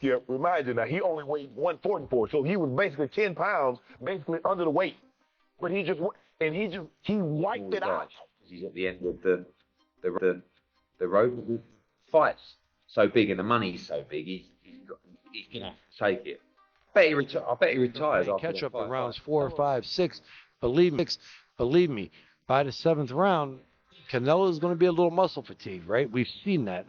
Yeah, remind you now, he only weighed 144, so he was basically 10 pounds, basically under the weight. But he wiped it out. He's at the end of the road. Fights so big and the money's so big, he's gonna have to take it. I bet he retires after catch up fight. in rounds 4, 5, 6. Believe me, by the 7th round, Canelo is going to be a little muscle fatigued, right? We've seen that.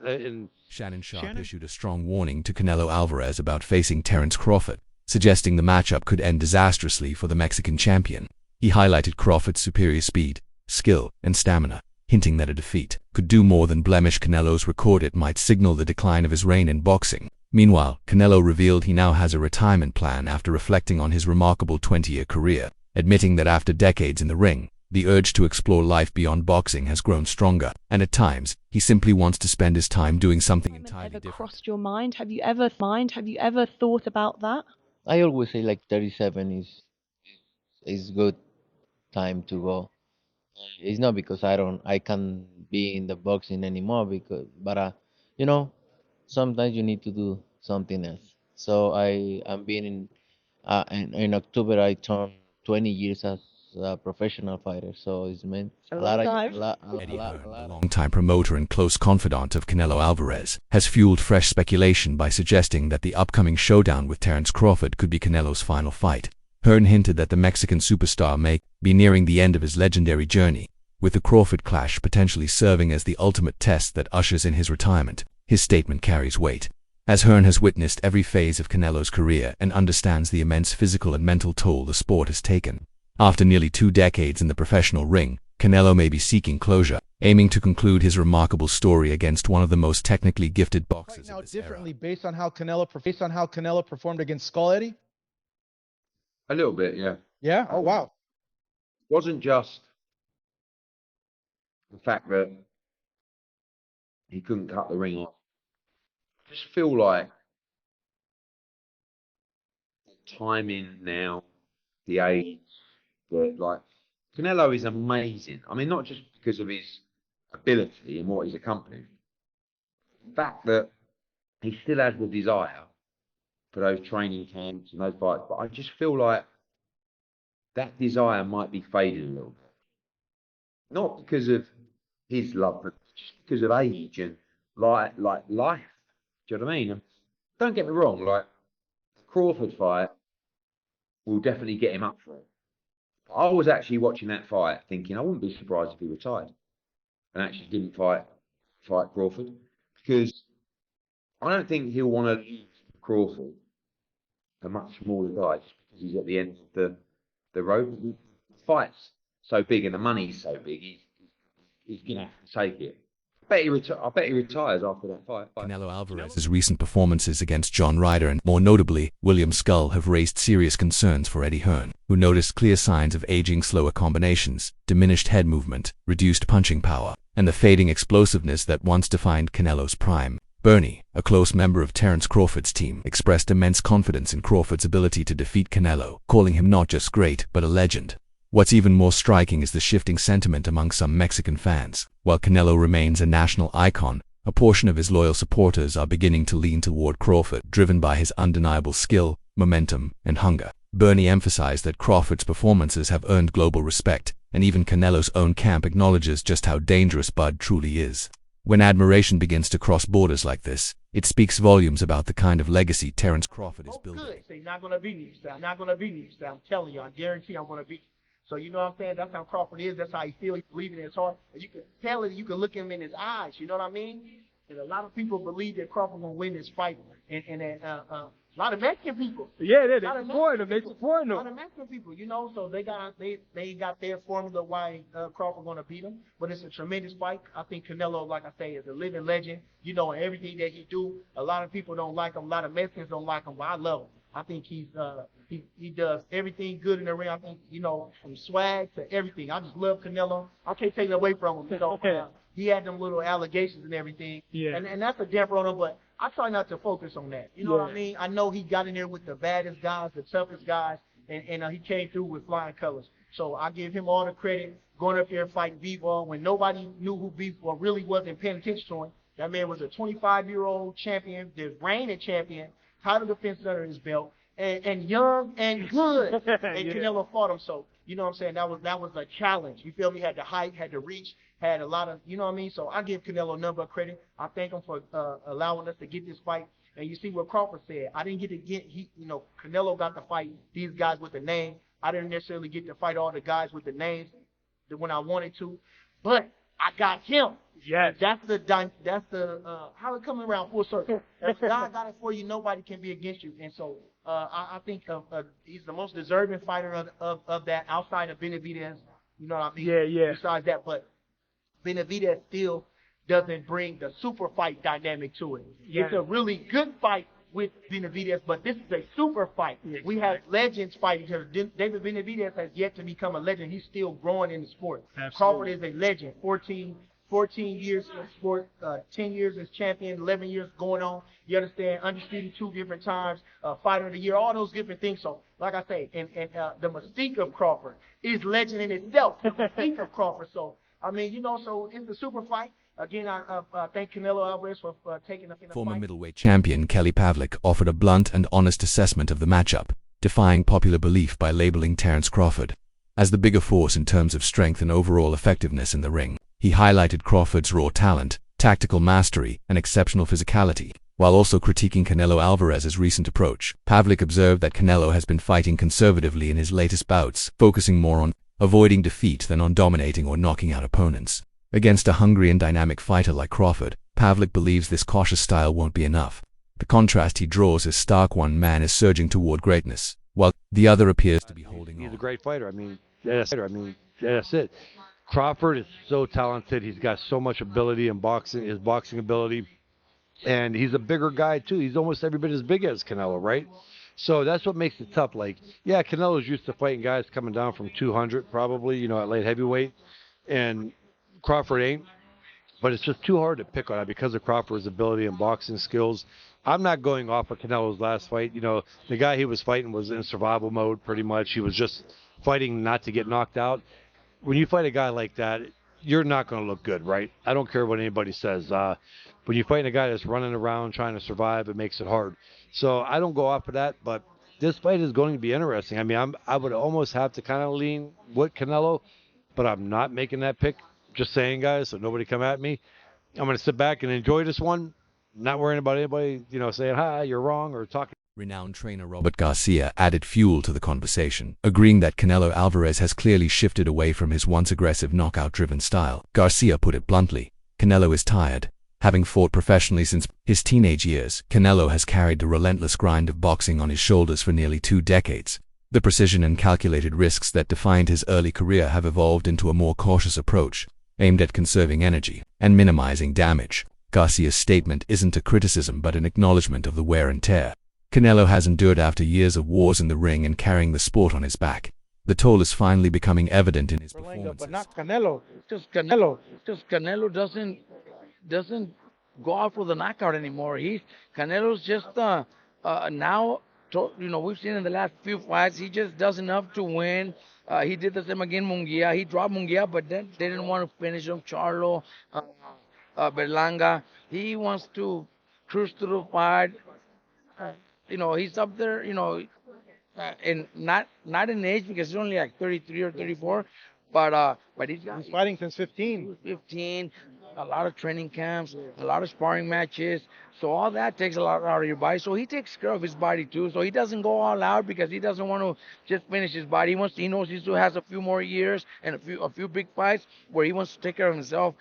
Shannon Sharpe issued a strong warning to Canelo Alvarez about facing Terence Crawford, suggesting the matchup could end disastrously for the Mexican champion. He highlighted Crawford's superior speed, skill, and stamina, hinting that a defeat could do more than blemish Canelo's record. It might signal the decline of his reign in boxing. Meanwhile, Canelo revealed he now has a retirement plan after reflecting on his remarkable 20-year career, admitting that after decades in the ring, the urge to explore life beyond boxing has grown stronger, and at times, he simply wants to spend his time doing something entirely different. Crossed your mind? Have you ever thought about that? I always say like 37 is good time to go. It's not because I can't be in the boxing anymore, but you know, sometimes you need to do something else. So I'm being in October I turned 20 years as a professional fighter. So it's meant a lot of Eddie Hearn, the longtime promoter and close confidant of Canelo Alvarez, has fueled fresh speculation by suggesting that the upcoming showdown with Terence Crawford could be Canelo's final fight. Hearn hinted that the Mexican superstar may be nearing the end of his legendary journey, with the Crawford clash potentially serving as the ultimate test that ushers in his retirement. His statement carries weight, as Hearn has witnessed every phase of Canelo's career and understands the immense physical and mental toll the sport has taken. After nearly 2 decades in the professional ring, Canelo may be seeking closure, aiming to conclude his remarkable story against one of the most technically gifted boxers Right now, of this differently era. based on how Canelo performed against Skull Eddie? A little bit, yeah. Yeah? Oh, wow. It wasn't just the fact that he couldn't cut the ring off. I just feel like the timing now, the age, like Canelo is amazing. I mean, not just because of his ability and what he's accomplished, the fact that he still has the desire for those training camps and those fights, but I just feel like that desire might be fading a little bit. Not because of his love, but just because of age and like life. Do you know what I mean? And don't get me wrong, like the Crawford fight will definitely get him up for it. I was actually watching that fight thinking I wouldn't be surprised if he retired and actually didn't fight Crawford, because I don't think he'll want to lose Crawford, a much smaller guy, just because he's at the end of the road. The fight's so big and the money's so big, he's going to have to take it. I bet he retires after that fight. Canelo Alvarez's recent performances against John Ryder and, more notably, William Skull have raised serious concerns for Eddie Hearn, who noticed clear signs of aging slower combinations, diminished head movement, reduced punching power, and the fading explosiveness that once defined Canelo's prime. Bernie, a close member of Terence Crawford's team, expressed immense confidence in Crawford's ability to defeat Canelo, calling him not just great, but a legend. What's even more striking is the shifting sentiment among some Mexican fans. While Canelo remains a national icon, a portion of his loyal supporters are beginning to lean toward Crawford, driven by his undeniable skill, momentum, and hunger. Bernie emphasized that Crawford's performances have earned global respect, and even Canelo's own camp acknowledges just how dangerous Bud truly is. When admiration begins to cross borders like this, it speaks volumes about the kind of legacy Terence Crawford is building. Good. So you're not going to beat me. I'm not going to beat me. I'm telling you, I guarantee I'm going to beat you. So you know what I'm saying? That's how Crawford is. That's how he feels. He believes in his heart. And you can tell it. You can look him in his eyes. You know what I mean? And a lot of people believe that Crawford going to win this fight. And a lot of Mexican people. Yeah, they're supporting him. They're supporting A him. lot of Mexican people, you know, so they got their formula why Crawford going to beat him. But it's a tremendous fight. I think Canelo, like I say, is a living legend. You know, everything that he do. A lot of people don't like him. A lot of Mexicans don't like him, but I love him. I think he does everything good in the ring. I think, you know, from swag to everything. I just love Canelo. I can't take it away from him. You know, he had them little allegations and everything. Yeah. And that's a damper on him, but I try not to focus on that. You know what I mean? I know he got in there with the baddest guys, the toughest guys, and he came through with flying colors. So I give him all the credit going up there and fighting Bivol when nobody knew who Bivol really wasn't paying attention to him. That man was a 25-year-old champion, the reigning champion, title defenses under his belt, and young and good. And Canelo fought him. So, you know what I'm saying? That was a challenge. You feel me? Had the height, had the reach, had a lot of, you know what I mean? So I give Canelo a number of credit. I thank him for allowing us to get this fight. And you see what Crawford said. I didn't get to Canelo got to fight these guys with the name. I didn't necessarily get to fight all the guys with the names when I wanted to, but I got him. Yes. That's the how it coming around full circle. If God got it for you, nobody can be against you. And so I think he's the most deserving fighter of that outside of Benavidez. You know what I mean? Yeah. Besides that, but Benavidez still doesn't bring the super fight dynamic to it. Yeah. It's a really good fight with Benavidez, but this is a super fight. Yeah, we have legends fighting each other. David Benavidez has yet to become a legend. He's still growing in the sport. Absolutely. Crawford is a legend. 14 years in sport, 10 years as champion, 11 years going on. You understand? Undisputed 2 different times, fighter of the year, all those different things. So, like I say, and the mystique of Crawford is legend in itself. The mystique of Crawford. So, I mean, so it's a super fight. Again, I thank Canelo Alvarez for taking up in the Former fight. middleweight champion Kelly Pavlik offered a blunt and honest assessment of the matchup, defying popular belief by labeling Terence Crawford as the bigger force in terms of strength and overall effectiveness in the ring. He highlighted Crawford's raw talent, tactical mastery, and exceptional physicality, while also critiquing Canelo Alvarez's recent approach. Pavlik observed that Canelo has been fighting conservatively in his latest bouts, focusing more on avoiding defeat than on dominating or knocking out opponents. Against a hungry and dynamic fighter like Crawford, Pavlik believes this cautious style won't be enough. The contrast he draws is stark. One man is surging toward greatness, while the other appears to be holding on. He's a great fighter. That's it. Crawford is so talented. He's got so much ability in boxing, his boxing ability. And he's a bigger guy, too. He's almost every bit as big as Canelo, right? So that's what makes it tough. Canelo's used to fighting guys coming down from 200 probably, at light heavyweight. And Crawford ain't. But it's just too hard to pick on that because of Crawford's ability and boxing skills. I'm not going off of Canelo's last fight. The guy he was fighting was in survival mode pretty much. He was just fighting not to get knocked out. When you fight a guy like that, you're not going to look good, right? I don't care what anybody says. When you fight a guy that's running around trying to survive, it makes it hard. So I don't go off of that, but this fight is going to be interesting. I would almost have to kind of lean with Canelo, but I'm not making that pick. Just saying, guys, so nobody come at me. I'm going to sit back and enjoy this one, not worrying about anybody, saying, hi, you're wrong, or talking. Renowned trainer Robert Garcia added fuel to the conversation, agreeing that Canelo Alvarez has clearly shifted away from his once aggressive knockout-driven style. Garcia put it bluntly, Canelo is tired. Having fought professionally since his teenage years, Canelo has carried the relentless grind of boxing on his shoulders for nearly 2 decades. The precision and calculated risks that defined his early career have evolved into a more cautious approach, aimed at conserving energy and minimizing damage. Garcia's statement isn't a criticism but an acknowledgement of the wear and tear Canelo has endured after years of wars in the ring and carrying the sport on his back. The toll is finally becoming evident in his performances. But not Canelo. Just Canelo doesn't go out for the knockout anymore. Canelo's just now. We've seen in the last few fights, he just does enough to win. He did the same against Munguia. He dropped Munguia, but then they didn't want to finish him. Charlo, Berlanga. He wants to cruise through the fight. He's up there, and not in age because he's only like 33 or 34, but he's fighting since 15. 15, a lot of training camps, a lot of sparring matches. So all that takes a lot out of your body. So he takes care of his body too. So he doesn't go all out because he doesn't want to just finish his body. He knows he still has a few more years and a few big fights where he wants to take care of himself.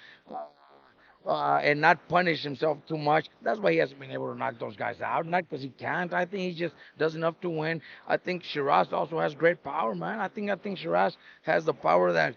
And not punish himself too much. That's why he hasn't been able to knock those guys out. Not because he can't. I think he just does enough to win. I think Shiraz also has great power, man. I think Shiraz has the power that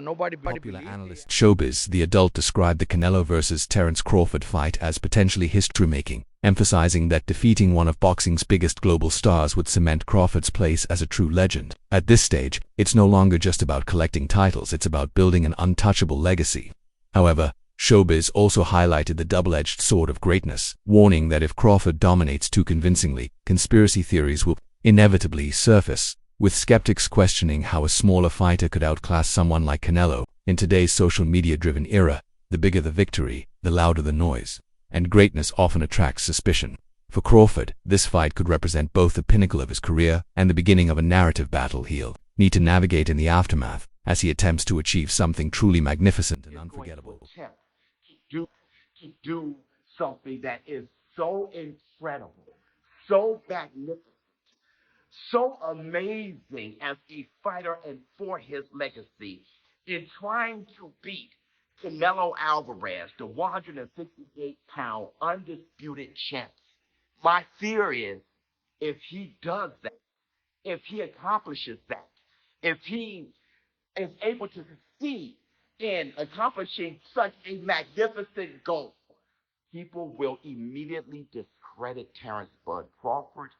nobody Popular analyst Showbiz, the adult, described the Canelo versus Terrence Crawford fight as potentially history-making, emphasizing that defeating one of boxing's biggest global stars would cement Crawford's place as a true legend. At this stage, it's no longer just about collecting titles, it's about building an untouchable legacy. However, Showbiz also highlighted the double-edged sword of greatness, warning that if Crawford dominates too convincingly, conspiracy theories will inevitably surface, with skeptics questioning how a smaller fighter could outclass someone like Canelo. In today's social media-driven era, the bigger the victory, the louder the noise, and greatness often attracts suspicion. For Crawford, this fight could represent both the pinnacle of his career and the beginning of a narrative battle he'll need to navigate in the aftermath as he attempts to achieve something truly magnificent and unforgettable. To do something that is so incredible, so magnificent, so amazing as a fighter and for his legacy in trying to beat Canelo Alvarez, the 158-pound undisputed champ. My fear is if he does that, if he accomplishes that, if he is able to succeed in accomplishing such a magnificent goal, people will immediately discredit Terence "Bud" Crawford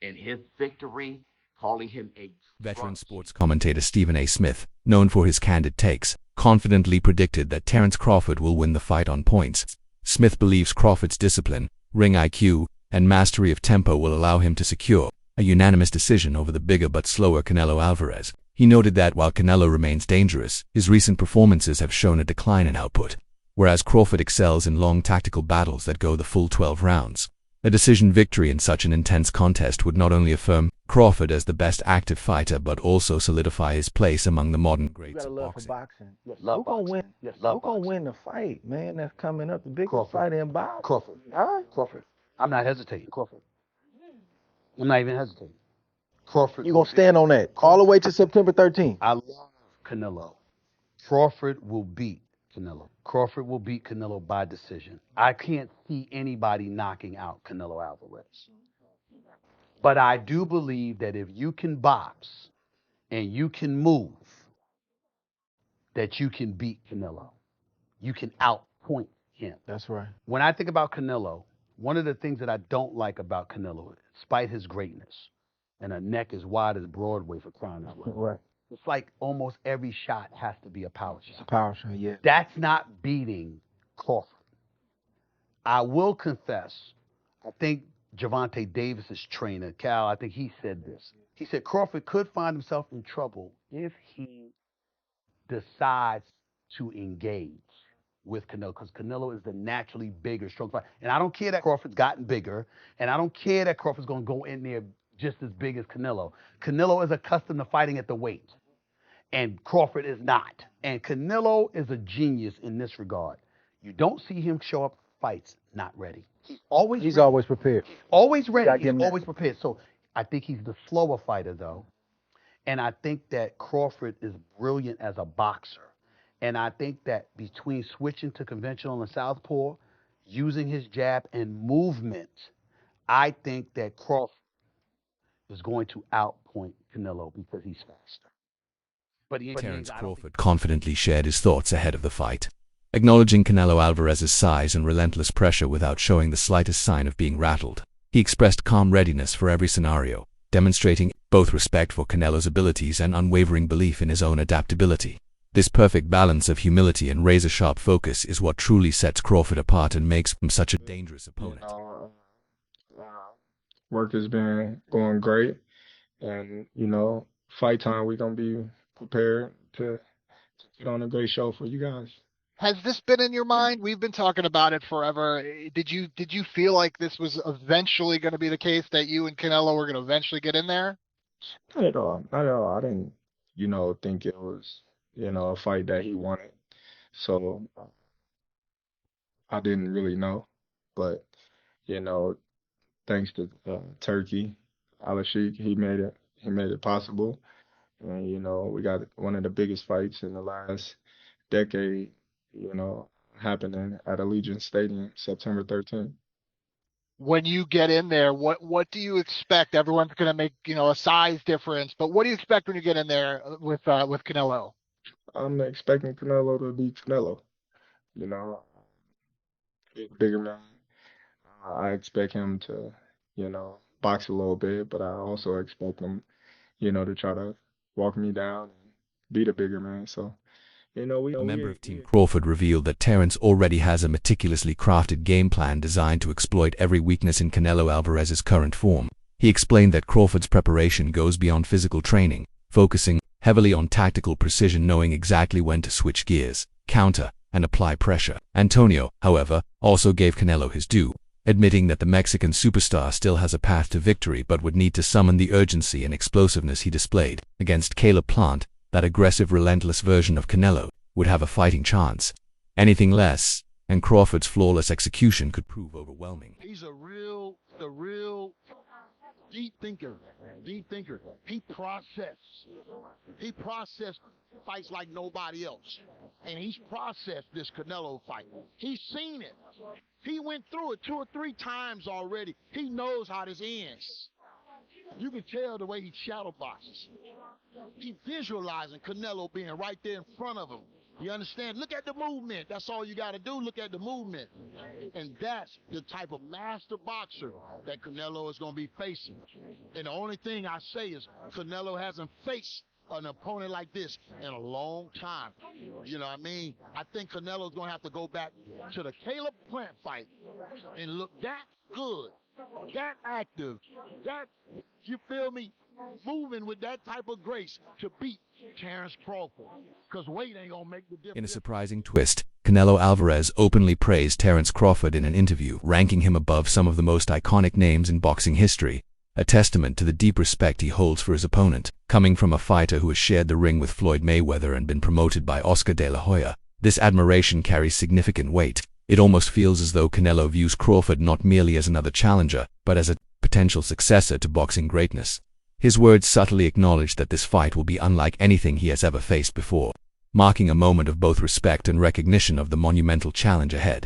and his victory, calling him a Veteran sports commentator Stephen A. Smith, known for his candid takes, confidently predicted that Terence Crawford will win the fight on points. Smith believes Crawford's discipline, ring IQ, and mastery of tempo will allow him to secure a unanimous decision over the bigger but slower Canelo Alvarez. He noted that while Canelo remains dangerous, his recent performances have shown a decline in output, whereas Crawford excels in long tactical battles that go the full 12 rounds. A decision victory in such an intense contest would not only affirm Crawford as the best active fighter but also solidify his place among the modern greats of boxing. Who gonna win? Who gonna win the fight, man? That's coming up, the biggest fight in boxing. Crawford. Huh? Crawford. I'm not hesitating. Crawford. I'm not even hesitating. Crawford. You gonna stand on that all the way to September 13th? I love Canelo. Crawford will beat Canelo. Crawford will beat Canelo by decision. I can't see anybody knocking out Canelo Alvarez. But I do believe that if you can box and you can move, that you can beat Canelo. You can outpoint him. That's right. When I think about Canelo, one of the things that I don't like about Canelo, despite his greatness, and a neck as wide as Broadway for crying out loud. Right. It's like almost every shot has to be a power shot. It's a power shot, yeah. That's not beating Crawford. I will confess, I think Gervonta Davis's trainer, Cal, I think he said this. He said Crawford could find himself in trouble if he decides to engage with Canelo, because Canelo is the naturally bigger, strong fighter. And I don't care that Crawford's gotten bigger, and I don't care that Crawford's going to go in there just as big as Canelo. Canelo is accustomed to fighting at the weight, and Crawford is not. And Canelo is a genius in this regard. You don't see him show up for fights not ready. He's always prepared. Always ready. He's always prepared. So I think he's the slower fighter, though. And I think that Crawford is brilliant as a boxer. And I think that between switching to conventional and southpaw, using his jab and movement, I think that Crawford is going to outpoint Canelo because he's faster. But Terence Crawford confidently shared his thoughts ahead of the fight, acknowledging Canelo Alvarez's size and relentless pressure without showing the slightest sign of being rattled. He expressed calm readiness for every scenario, demonstrating both respect for Canelo's abilities and unwavering belief in his own adaptability. This perfect balance of humility and razor-sharp focus is what truly sets Crawford apart and makes him such a dangerous opponent. Work has been going great, and fight time we're gonna be prepared to put on a great show for you guys. Has this been in your mind? We've been talking about it forever. Did you feel like this was eventually going to be the case, that you and Canelo were going to eventually get in there? Not at all. Not at all. I didn't, think it was, a fight that he wanted. So I didn't really know. But, thanks to Turkey, Alashik, he made it possible. And, we got one of the biggest fights in the last decade, happening at Allegiant Stadium, September 13th. When you get in there, what do you expect? Everyone's going to make, a size difference, but what do you expect when you get in there with Canelo? I'm expecting Canelo to be Canelo. Bigger man. I expect him to, box a little bit, but I also expect him, to try to walk me down and beat a bigger man. So, a member of Team Crawford revealed that Terence already has a meticulously crafted game plan designed to exploit every weakness in Canelo Alvarez's current form. He explained that Crawford's preparation goes beyond physical training, focusing heavily on tactical precision, knowing exactly when to switch gears, counter, and apply pressure. Antonio, however, also gave Canelo his due, admitting that the Mexican superstar still has a path to victory but would need to summon the urgency and explosiveness he displayed against Caleb Plant. That aggressive, relentless version of Canelo would have a fighting chance. Anything less, and Crawford's flawless execution could prove overwhelming. He's a real deep thinker. He processed fights like nobody else. And he's processed this Canelo fight. He's seen it. He went through it 2 or 3 times already. He knows how this ends. You can tell the way he shadow boxes. He's visualizing Canelo being right there in front of him. You understand? Look at the movement. That's all you got to do. Look at the movement. And that's the type of master boxer that Canelo is going to be facing. And the only thing I say is Canelo hasn't faced an opponent like this in a long time. You know what I mean? I think Canelo's going to have to go back to the Caleb Plant fight and look that good, that active, that, you feel me, moving with that type of grace to beat Terence Crawford. Because weight ain't going to make the difference. In a surprising twist, Canelo Alvarez openly praised Terence Crawford in an interview, ranking him above some of the most iconic names in boxing history, a testament to the deep respect he holds for his opponent. Coming from a fighter who has shared the ring with Floyd Mayweather and been promoted by Oscar de la Hoya, this admiration carries significant weight. It almost feels as though Canelo views Crawford not merely as another challenger, but as a potential successor to boxing greatness. His words subtly acknowledge that this fight will be unlike anything he has ever faced before, marking a moment of both respect and recognition of the monumental challenge ahead.